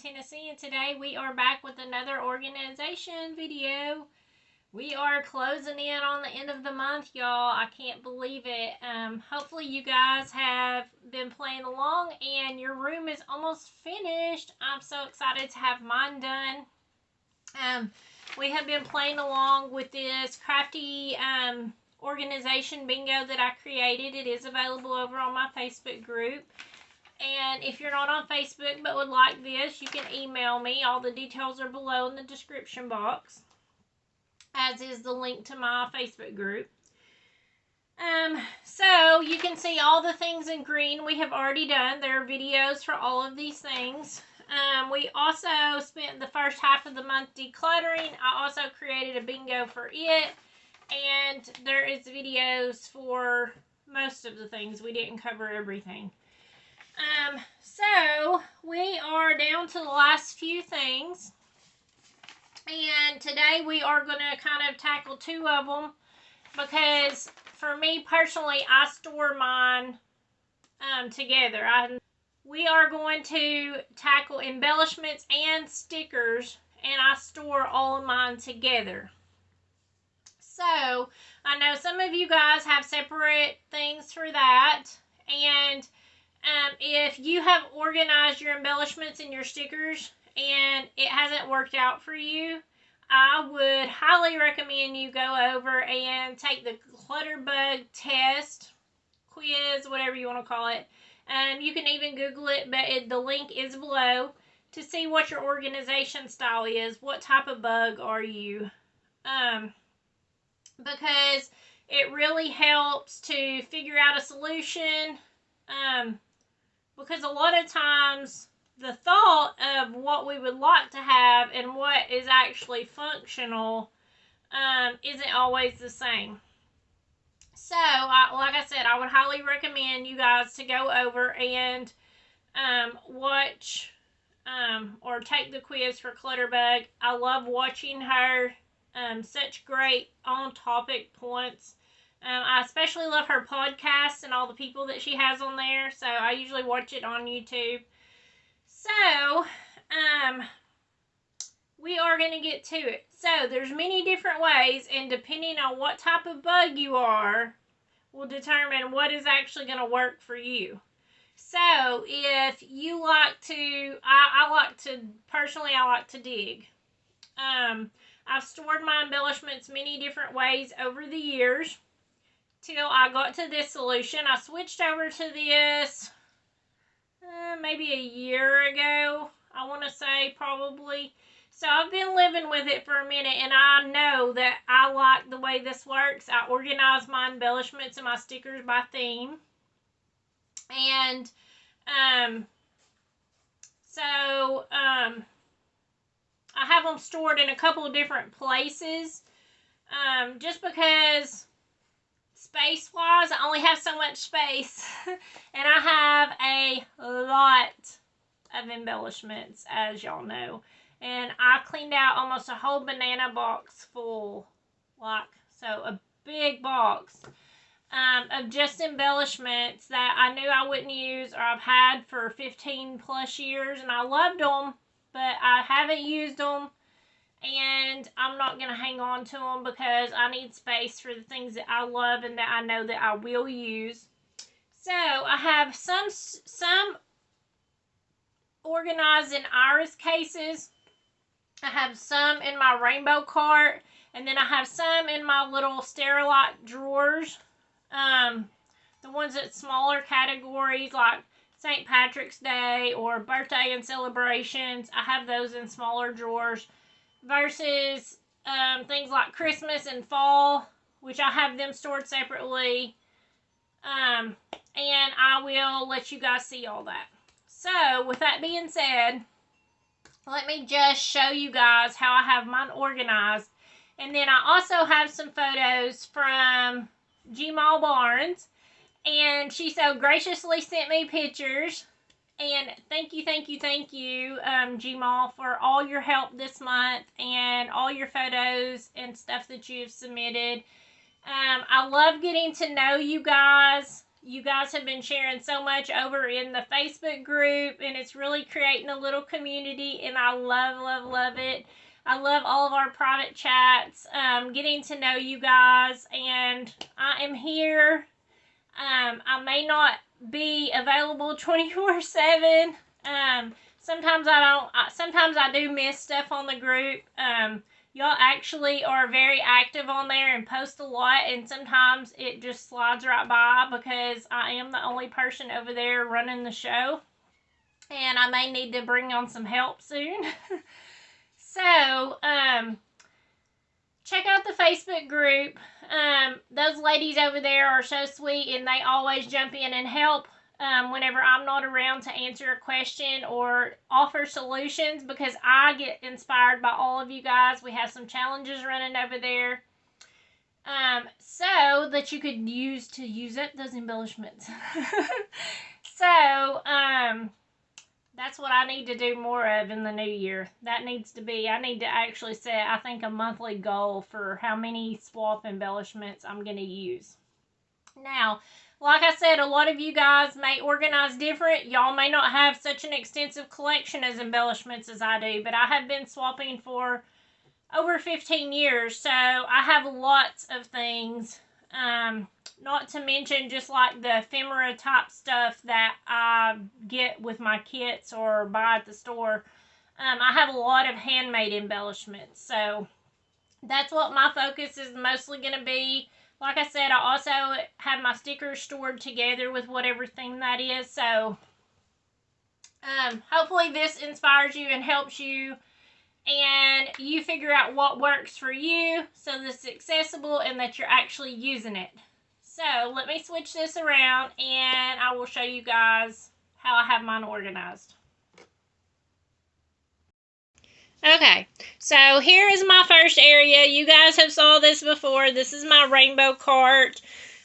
Tennessee, and today we are back with another organization video. We are closing in on the end of the month, y'all. I can't believe it. Hopefully you guys have been playing along and your room is almost finished. I'm so excited to have mine done. We have been playing along with this crafty organization bingo that I created. It is available over on my Facebook group. And if you're not on Facebook but would like this, you can email me. All the details are below in the description box, as is the link to my Facebook group. So you can see all the things in green we have already done. There are videos for all of these things. We also spent the first half of the month decluttering. I also created a bingo for it. And there is videos for most of the things. We didn't cover everything. So we are down to the last few things, and today we are going to kind of tackle two of them, because for me personally, I store mine together. We are going to tackle embellishments and stickers, and I store all of mine together. So I know some of you guys have separate things for that, and if you have organized your embellishments and your stickers and it hasn't worked out for you, I would highly recommend you go over and take the clutter bug test, quiz, whatever you want to call it. You can even Google it, but the link is below to see what your organization style is. What type of bug are you? Because it really helps to figure out a solution. Because a lot of times the thought of what we would like to have and what is actually functional isn't always the same. So, like I said, I would highly recommend you guys to go over and watch or take the quiz for Clutterbug. I love watching her. Such great on-topic points. I especially love her podcast and all the people that she has on there. So I usually watch it on YouTube. So, we are going to get to it. So, there's many different ways, and depending on what type of bug you are, will determine what is actually going to work for you. So, if you like to, personally, I like to dig. I've stored my embellishments many different ways over the years, till I got to this solution. I switched over to this maybe a year ago, I want to say, probably. So I've been living with it for a minute, and I know that I like the way this works. I organize my embellishments and my stickers by theme. And I have them stored in a couple of different places, just because space-wise, I only have so much space, and I have a lot of embellishments, as y'all know, and I cleaned out almost a whole banana box full, so a big box of just embellishments that I knew I wouldn't use, or I've had for 15 plus years, and I loved them, but I haven't used them. And I'm not going to hang on to them because I need space for the things that I love and that I know that I will use. So I have some organized in iris cases. I have some in my rainbow cart. And then I have some in my little Sterilite drawers. The ones that smaller categories like St. Patrick's Day or birthday and celebrations. I have those in smaller drawers. Versus things like Christmas and fall, which I have them stored separately. And I will let you guys see all that. So, with that being said, let me just show you guys how I have mine organized. And then I also have some photos from Gmal Barnes. And she so graciously sent me pictures. And thank you, Gmal, for all your help this month and all your photos and stuff that you've submitted. I love getting to know you guys. you guys have been sharing so much over in the Facebook group, and it's really creating a little community, and I love, love, love it. I love all of our private chats, getting to know you guys, and I am here. I may not be available 24/7. Sometimes sometimes I do miss stuff on the group. Y'all actually are very active on there and post a lot, and sometimes it just slides right by because I am the only person over there running the show, and I may need to bring on some help soon. So, check out the Facebook group. Those ladies over there are so sweet, and they always jump in and help whenever I'm not around to answer a question or offer solutions, because I get inspired by all of you guys. We have some challenges running over there, so that you could use up those embellishments. So, that's what I need to do more of in the new year. I need to actually set, I think, a monthly goal for how many swap embellishments I'm going to use. Now, like I said, a lot of you guys may organize different. Y'all may not have such an extensive collection as embellishments as I do, but I have been swapping for over 15 years, so I have lots of things. Not to mention just like the ephemera type stuff that I get with my kits or buy at the store. I have a lot of handmade embellishments, so that's what my focus is mostly going to be. Like I said, I also have my stickers stored together with whatever theme that is, so hopefully this inspires you and helps you, and you figure out what works for you so that it's accessible and that you're actually using it. So let me switch this around and I will show you guys how I have mine organized. Okay, so here is my first area. You guys have saw this before. This is my rainbow cart.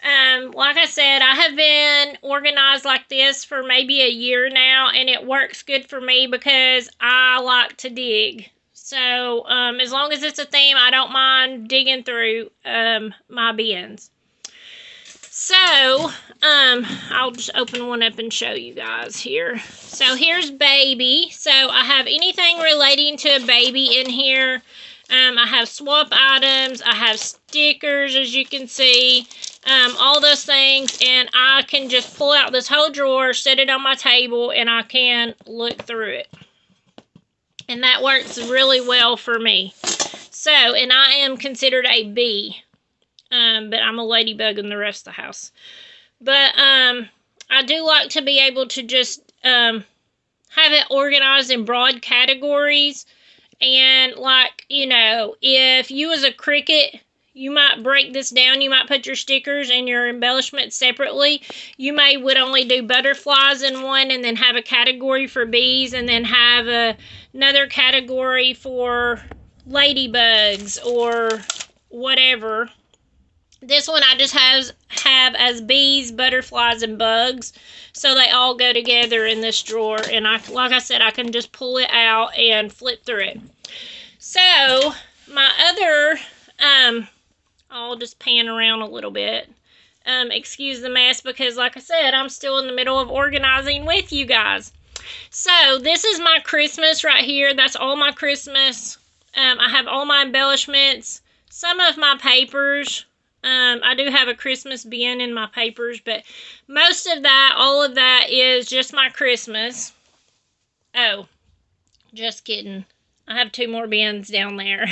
Like I said, I have been organized like this for maybe a year now, and it works good for me because I like to dig. So, as long as it's a theme, I don't mind digging through my bins. So, I'll just open one up and show you guys here. So, here's baby. So, I have anything relating to a baby in here. I have swap items. I have stickers, as you can see. All those things. And I can just pull out this whole drawer, set it on my table, and I can look through it. And that works really well for me. So, and I am considered a bee. But I'm a ladybug in the rest of the house. But I do like to be able to just have it organized in broad categories. And like, you know, if you was a cricket, you might break this down. You might put your stickers and your embellishments separately. You would only do butterflies in one, and then have a category for bees, and then have another category for ladybugs or whatever. This one I just have as bees, butterflies, and bugs. So they all go together in this drawer. And like I said, I can just pull it out and flip through it. So my other, I'll just pan around a little bit. Excuse the mess because like I said, I'm still in the middle of organizing with you guys. So this is my Christmas right here. That's all my Christmas. I have all my embellishments, some of my papers. I do have a Christmas bin in my papers, but most of that, all of that is just my Christmas. Oh, just kidding. I have 2 more bins down there.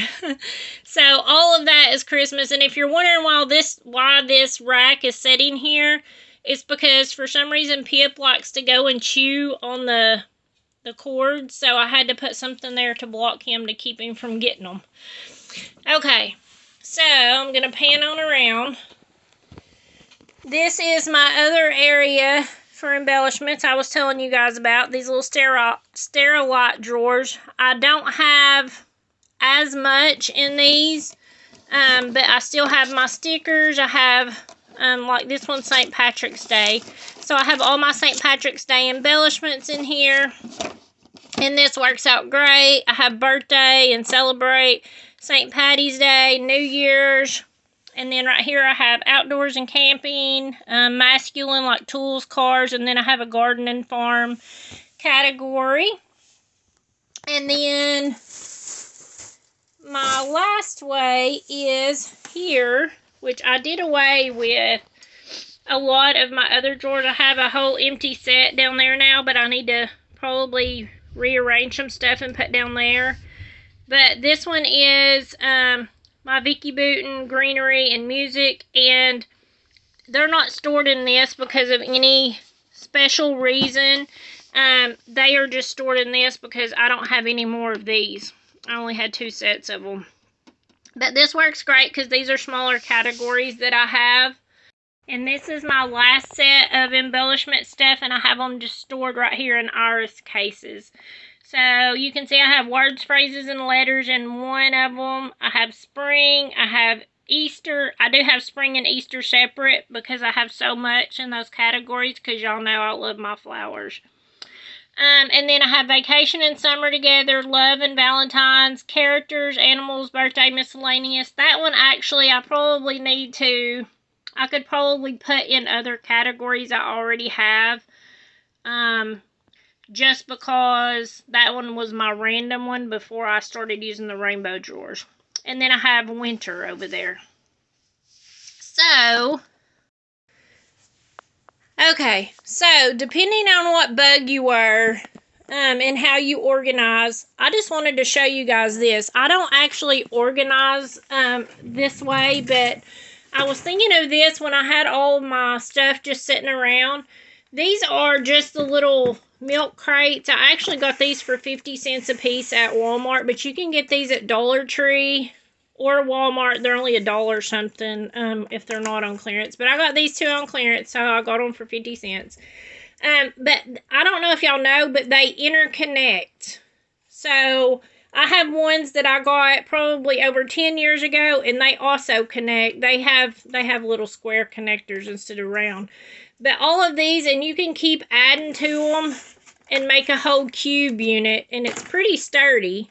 So all of that is Christmas. And if you're wondering why this rack is sitting here, it's because for some reason Pip likes to go and chew on the cords. So I had to put something there to block him to keep him from getting them. Okay. So, I'm going to pan on around. This is my other area for embellishments I was telling you guys about. These little Sterilite drawers. I don't have as much in these, but I still have my stickers. I have, like this one, St. Patrick's Day. So, I have all my St. Patrick's Day embellishments in here. And this works out great. I have birthday and celebrate St. Patty's Day, New Year's, And then right here I have outdoors and camping, masculine like tools, cars, and then I have a garden and farm category. And then my last way is here, which I did away with a lot of my other drawers. I have a whole empty set down there now, but I need to probably rearrange some stuff and put down there. But this one is my Vicky Booten greenery and music, and they're not stored in this because of any special reason. They are just stored in this because I don't have any more of these. I only had 2 sets of them. But this works great because these are smaller categories that I have. And this is my last set of embellishment stuff, and I have them just stored right here in iris cases. So you can see I have words, phrases, and letters in one of them. I have spring, I have Easter. I do have spring and Easter separate because I have so much in those categories, because y'all know I love my flowers. And then I have vacation and summer together, love and Valentine's, characters, animals, birthday, miscellaneous. That one actually I probably need to, I could probably put in other categories I already have. Just because that one was my random one before I started using the rainbow drawers. And then I have winter over there. So, okay, so depending on what bug you were and how you organize, I just wanted to show you guys this. I don't actually organize this way, but I was thinking of this when I had all of my stuff just sitting around. These are just the little milk crates. I actually got these for 50 cents a piece at Walmart, but you can get these at Dollar Tree or Walmart. They're only $1 something if they're not on clearance. But I got these 2 on clearance, so I got them for 50 cents. But I don't know if y'all know, but they interconnect. So I have ones that I got probably over 10 years ago, and they also connect. They have little square connectors instead of round. But all of these, and you can keep adding to them and make a whole cube unit, and it's pretty sturdy.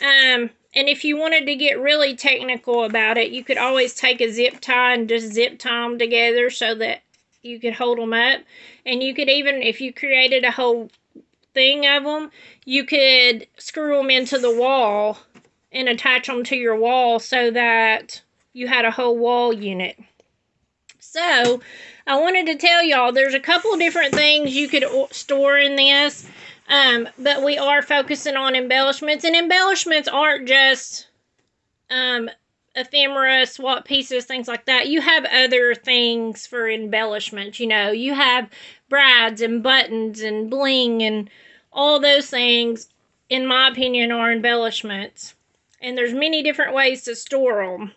And if you wanted to get really technical about it, you could always take a zip tie and just zip tie them together so that you could hold them up. And you could even, if you created a whole thing of them, you could screw them into the wall and attach them to your wall so that you had a whole wall unit. So, I wanted to tell y'all, there's a couple different things you could store in this, but we are focusing on embellishments, and embellishments aren't just ephemera, swap pieces, things like that. You have other things for embellishments, you know. You have brads and buttons and bling and all those things, in my opinion, are embellishments. And there's many different ways to store them.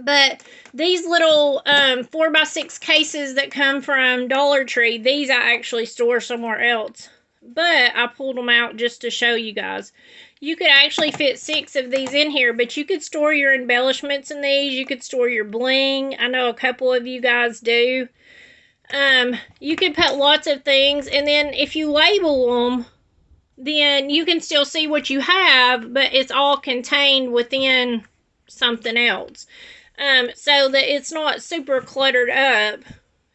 But these little 4x6 cases that come from Dollar Tree, these I actually store somewhere else. But I pulled them out just to show you guys. You could actually fit 6 of these in here, but you could store your embellishments in these. You could store your bling. I know a couple of you guys do. You could put lots of things, and then if you label them, then you can still see what you have, but it's all contained within something else. So that it's not super cluttered up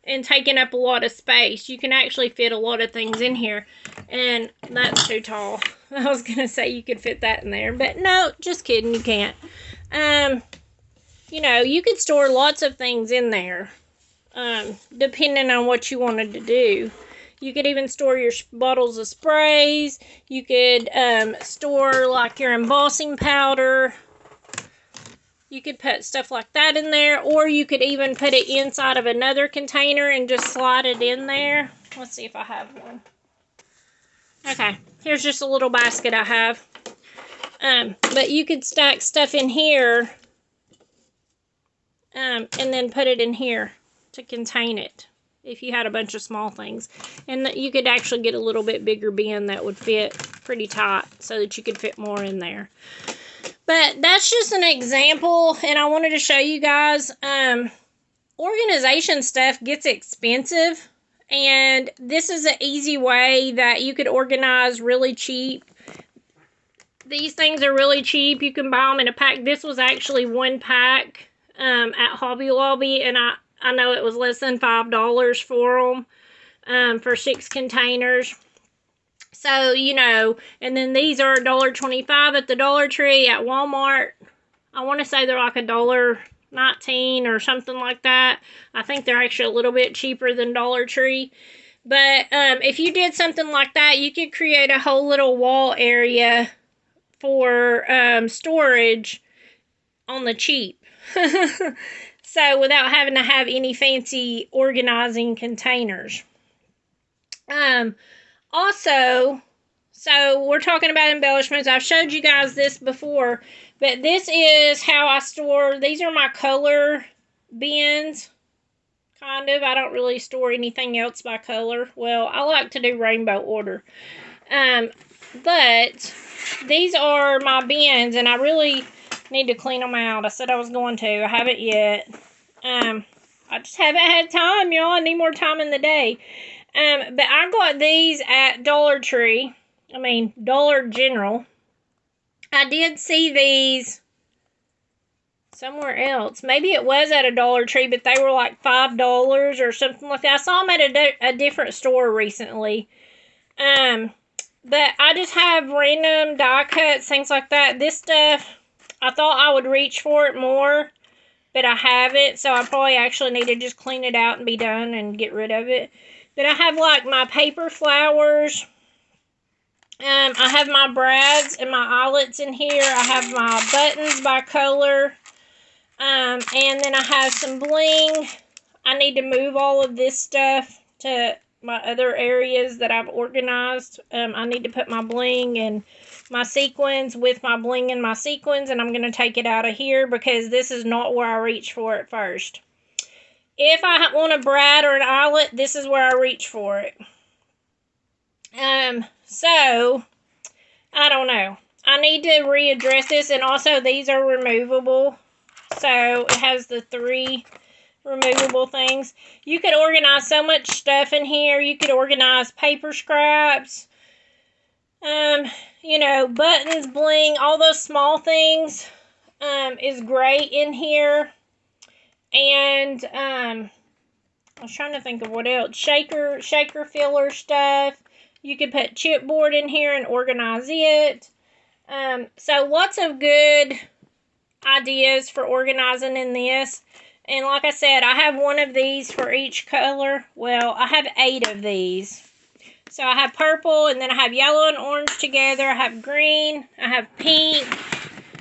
and taking up a lot of space. You can actually fit a lot of things in here. And that's too tall. I was going to say you could fit that in there. But no, just kidding, you can't. You know, you could store lots of things in there. Depending on what you wanted to do. You could even store your bottles of sprays. You could store like your embossing powder. You could put stuff like that in there, or you could even put it inside of another container and just slide it in there. Let's see if I have one. Okay, here's just a little basket I have. But you could stack stuff in here and then put it in here to contain it if you had a bunch of small things. And you could actually get a little bit bigger bin that would fit pretty tight so that you could fit more in there. But that's just an example, and I wanted to show you guys, organization stuff gets expensive, and this is an easy way that you could organize really cheap. These things are really cheap. You can buy them in a pack. This was actually one pack at Hobby Lobby, and I know it was less than $5 for them, for 6 containers. So, you know, and then these are $1.25 at the Dollar Tree. At Walmart, I want to say they're like $1.19 or something like that. I think they're actually a little bit cheaper than Dollar Tree. But if you did something like that, you could create a whole little wall area for storage on the cheap. So without having to have any fancy organizing containers. Also, so we're talking about embellishments. I've showed you guys this before, but this is how I store. These are my color bins. Kind of. I don't really store anything else by color. Well, I like to do rainbow order. But these are my bins, and I really need to clean them out. I said I was going to. I haven't yet. I just haven't had time, y'all. I need more time in the day. But I got these at Dollar Tree. I mean, Dollar General. I did see these somewhere else. Maybe it was at a Dollar Tree, but they were like $5 or something like that. I saw them at a different store recently. But I just have random die cuts, things like that. This stuff, I thought I would reach for it more, but I haven't. So I probably actually need to just clean it out and be done and get rid of it. But I have like my paper flowers. I have my brads and my eyelets in here. I have my buttons by color. And then I have some bling. I need to move all of this stuff to my other areas that I've organized. I need to put my bling and my sequins with my bling and my sequins. And I'm going to take it out of here because this is not where I reach for it first. If I want a brad or an eyelet, this is where I reach for it. So, I don't know. I need to readdress this, and also these are removable. So, it has the 3 removable things. You could organize so much stuff in here. You could organize paper scraps, you know, buttons, bling, all those small things, is great in here. And, I was trying to think of what else. Shaker filler stuff. You could put chipboard in here and organize it. So lots of good ideas for organizing in this. And like I said, I have one of these for each color. Well, I have 8 of these. So I have purple, and then I have yellow and orange together. I have green. I have pink.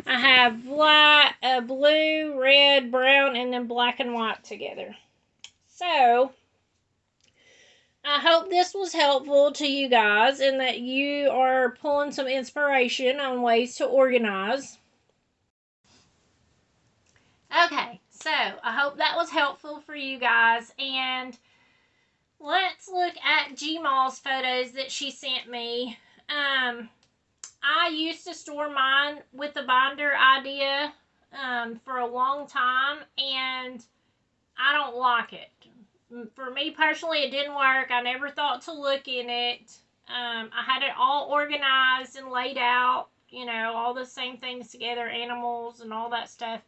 I have black, blue, red, brown, and then black and white together. So, I hope this was helpful to you guys and that you are pulling some inspiration on ways to organize. Okay, so I hope that was helpful for you guys, and let's look at Gmal's photos that she sent me. I used to store mine with the binder idea for a long time, and I don't like it. For me personally, it didn't work. I never thought to look in it. I had it all organized and laid out, you know, all the same things together, animals and all that stuff.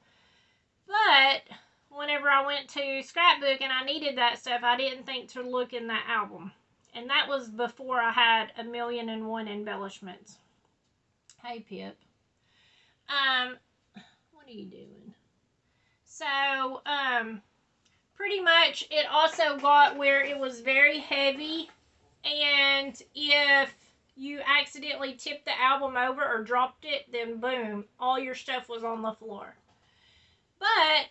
But whenever I went to scrapbook and I needed that stuff, I didn't think to look in that album. And that was before I had 1,000,001 embellishments. Hey, Pip. What are you doing? So, pretty much it also got where it was very heavy, and if you accidentally tipped the album over or dropped it, then boom, all your stuff was on the floor. But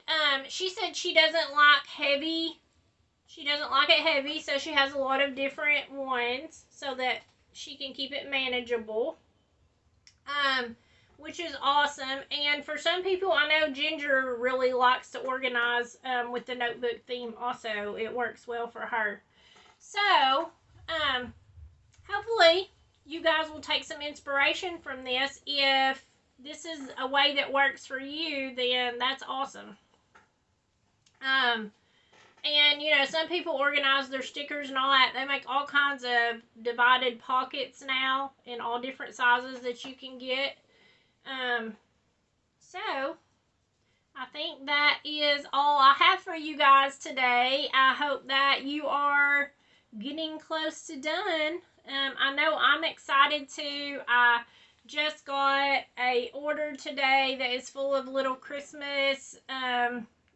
she said she doesn't like heavy. She doesn't like it heavy, so she has a lot of different ones so that she can keep it manageable. Which is awesome. And for some people, I know Ginger really likes to organize with the notebook theme also. It works well for her. So, hopefully you guys will take some inspiration from this. If this is a way that works for you, then that's awesome. And, you know, some people organize their stickers and all that. They make all kinds of divided pockets now in all different sizes that you can get. So, I think that is all I have for you guys today. I hope that you are getting close to done. I know I'm excited too. I just got a order today that is full of little Christmas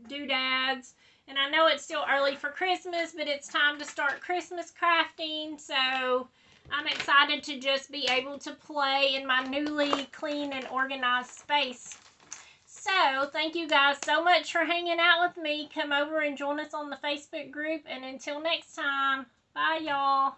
doodads. And I know it's still early for Christmas, but it's time to start Christmas crafting. So I'm excited to just be able to play in my newly clean and organized space. So, thank you guys so much for hanging out with me. Come over and join us on the Facebook group. And until next time, bye y'all.